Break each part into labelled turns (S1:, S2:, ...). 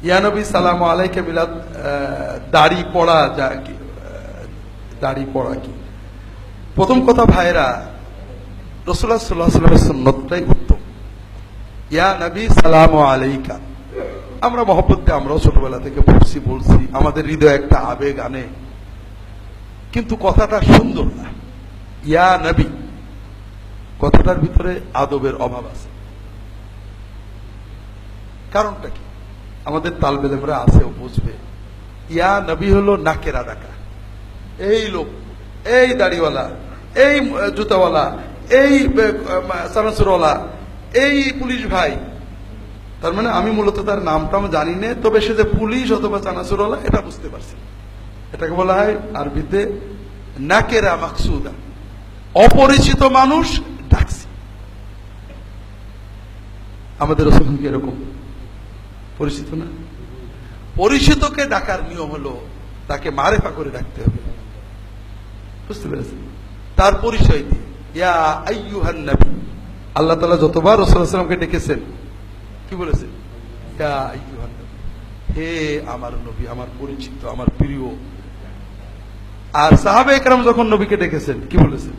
S1: ইয়া নবী সালামু আলাইকা মিলাদ দাড়ি পড়া যা কি, দাড়ি পড়া কি? প্রথম কথা ভাইরা, রাসূলুল্লাহ সাল্লাল্লাহু আলাইহি ওয়াসাল্লামের সুন্নতটাই উত্তম। ইয়া নবী সালামু আলাইকা, আমরা মহব্বতে আমরাও ছোটবেলা থেকে পড়ছি, বলছি, আমাদের হৃদয়ে একটা আবেগ আনে, কিন্তু কথাটা সুন্দর না। ইয়া নবী কথাটার ভিতরে আদবের অভাব আছে। কারণটা কি? আমাদের তালবেলেমরা আছে, ও বুঝবে। ইয়া নবী হলো নাকেরা ডাকা। এই লোক, এই দাড়িওয়ালা, এই জুতাওয়ালা, এই চানাচুরওয়ালা, এই পুলিশ ভাই। তার মানে আমি মূলত তার নামটাও জানি না, তবে সে যে পুলিশ অথবা চানাচুরওয়ালা এটা বুঝতে পারছি। এটাকে বলা হয় আরবিতে নাকেরা মাকসুদা, অপরিচিত মানুষ ডাকছি। আমাদের রাসূল কি এরকম পরিচিত না? পরিচিতকে ডাকার নিয়ম হলো তাকে মারেফা করে ডাকতে হবে, বুঝতে পেরেছেন? তার পরিচয় দিয়ে ইয়া আইয়ুহান নবী। আল্লাহ তাআলা যতবার রাসূল সাল্লাল্লাহু আলাইহি ওয়াসাল্লামকে ডেকেছেন কি বলেছেন? ইয়া আইয়ুহান নবী, হে আমার নবী, আমার পরিচিত, আমার প্রিয়। আর সাহাবায়ে কেরাম যখন নবীকে ডেকেছেন কি বলেছেন?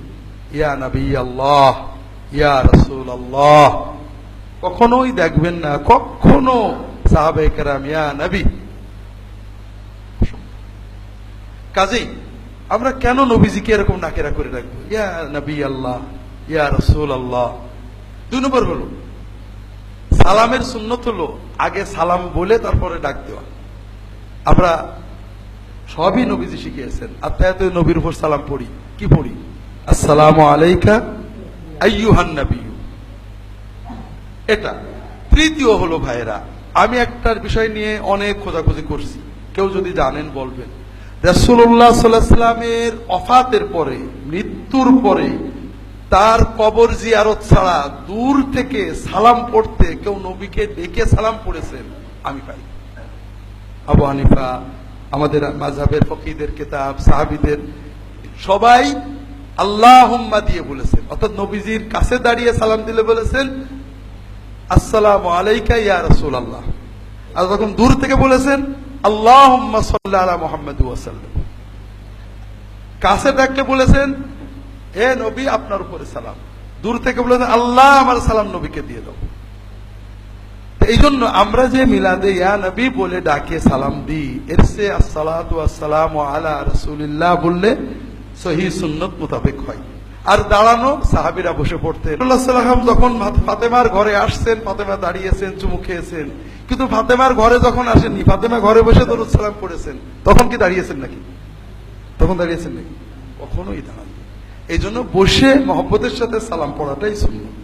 S1: ইয়া নবী আল্লাহ, ইয়া রাসূল আল্লাহ। কখনোই দেখবেন না কখনো সাহাবায়ে কেরাম ইয়া নবী। কাজেই আমরা কেন নবীজিকে এরকম নাকেরা করে রাখবো? ইয়া নবী আল্লাহ, ইয়া রাসূল আল্লাহ। 2 নম্বর হলো সালামের সুন্নত হলো আগে সালাম বলে তারপরে ডাক দেওয়া। আমরা সবই নবীজি শিখিয়েছেন। আত্তাহিয়াতুন নবীর উপর সালাম পড়ি, কি পড়ি? আসসালামু আলাইকা আইয়ুহান নবী। এটা। তৃতীয় হলো ভাইরা, আমি একটার বিষয় নিয়ে অনেক খোঁজাখুঁজি করছি, কেউ যদি জানেন বলবেন। রাসূলুল্লাহ সাল্লাল্লাহু আলাইহি ওয়াসাল্লামের ওফাতের পরে, মৃত্যুর পরে তার কবর জিয়ারত ছাড়া দূর থেকে সালাম পড়তে কেউ নবীকে ডেকে সালাম পড়েছেন আমি পাই। আবু হানিফা, আমাদের মাযহাবের ফকিহদের কিতাব, সাহাবীদের সবাই আল্লাহুম্মা দিয়ে বলেছেন, অর্থাৎ নবীজির কাছে দাঁড়িয়ে সালাম দিলে বলেছেন আসসালামু আলাইকা ইয়া রাসূলুল্লাহ। আর যখন দূর থেকে বলেছেন আল্লাহুম্মা সাল্লি আলা মুহাম্মাদ ওয়া সাল্লাম। কাছে ডাকলে বলেছেন হে নবী আপনার উপরে সালাম। দূর থেকে বলেছেন আল্লাহ আমার সালাম নবীকে দিয়ে দাও। এই জন্য আমরা যে মিলাদে ইয়া নবী বলে ডাকে সালাম দিই, এর সে আসসালাতু ওয়াসসালামু আলা রাসূলিল্লাহ বললে সহিহ সুন্নাত মোতাবেক হয়। আর দাঁড়ানো, সাহাবীরা বসে পড়তেন। রাসূলুল্লাহ সাল্লাল্লাহু আলাইহি ওয়াসাল্লাম যখন ফাতেমার ঘরে আসছেন, ফাতেমা দাঁড়িয়েছেন, চুমু খেয়েছেন, কিন্তু ফাতেমার ঘরে যখন আসেননি, ফাতেমা ঘরে বসে দরুদ সালাম পড়েছেন, তখন কি দাঁড়িয়েছেন নাকি? তখন দাঁড়িয়েছেন নাকি? কখনোই দাঁড়াননি। এই জন্য বসে মহব্বতের সাথে সালাম পড়াটাই সুন্নাত।